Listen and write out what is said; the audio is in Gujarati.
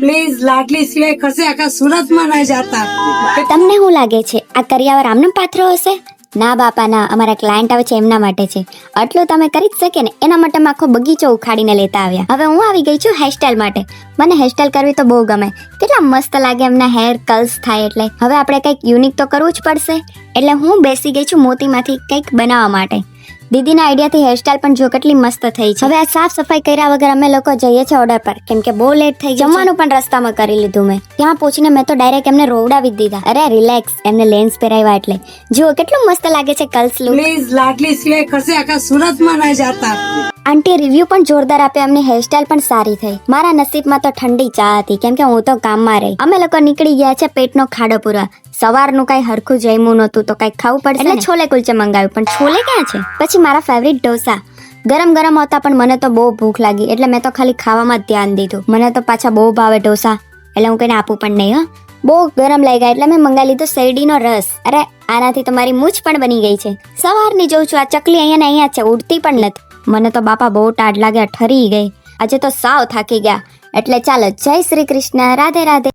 પ્લીઝ લાડલી સિવાય કશે આખા સુરતમાં ન જતા. તમને શું લાગે છે આ કરિયાવર આમનો પાથરો હશે? ના બાપા ના, અમારા ક્લાયન્ટ આવે છે એમના માટે છે. આટલું તમે કરી જ શકે ને, એના માટે અમે આખો બગીચો ઉખાડીને લેતા આવ્યા. હવે હું આવી ગઈ છું હેરસ્ટાઈલ માટે. મને હેરસ્ટાઈલ કરવી તો બહુ ગમે. કેટલા મસ્ત લાગે એમના હેર કર્લ્સ થાય એટલે. હવે આપણે કંઈક યુનિક તો કરવું જ પડશે. એટલે હું બેસી ગઈ છું મોતીમાંથી કંઈક બનાવવા માટે. દીદીના આઈડિયાથી હેરસ્ટાઈલ પણ જો કેટલી મસ્ત થઈ છે. હવે આ સાફ સફાઈ કર્યા વગર અમે લોકો જઈએ છીએ ઓર્ડર પર, કેમ કે બહુ લેટ થઈ ગયું. જમવાનું પણ રસ્તામાં કરી લીધું મેં. ત્યાં પહોંચીને મેં તો ડાયરેક્ટ એમને રોવડાવી જ દીધા. અરે રિલેક્સ, એમને લેન્સ પહેરાવ્યા એટલે જુઓ કેટલું મસ્ત લાગે છે કર્લ્સ લુક. પ્લીઝ લાડલી સિવાય કશે આખા સુરતમાં ન જતા. આંટી રિવ્યુ પણ જોરદાર આપ્યા. એમની હેરસ્ટાઈલ પણ સારી થઈ. મારા નસીબમાં તો ઠંડી ચા હતી, કેમ કે હું તો કામમાં રહી. અમે લોકો નીકળી ગયા છે પેટનો ખાડો પૂરવા. સવારનું કઈ હરખું જમ્યું નહોતું તો કઈ ખાવું પડશે એટલે છોલે કુલચે મંગાવ્યું. પણ છોલે ક્યાં છે? પછી મારા ફેવરિટ ઢોસા ગરમ ગરમ હતા, પણ મને તો બહુ ભૂખ લાગી એટલે મેં તો ખાલી ખાવામાં જ ધ્યાન દીધું. મને તો પાછા બહુ ભાવે ઢોસા, એટલે હું કઈને આપું પણ નહીં. બહુ ગરમ લાગ્યા એટલે મેં મંગાવી લીધો શેરડીનો રસ. અરે આનાથી તો મારી મૂછ પણ બની ગઈ છે. સવારની જોઉં છું આ ચકલી અહીંયા ને અહીંયા છે, ઉડતી પણ નથી. મને તો બાપા બહુ ટાઢ લાગ્યા, ઠરી ગઈ. આજે તો સાવ થાકી ગયા. એટલે ચાલો, જય શ્રી કૃષ્ણ, રાધે રાધે.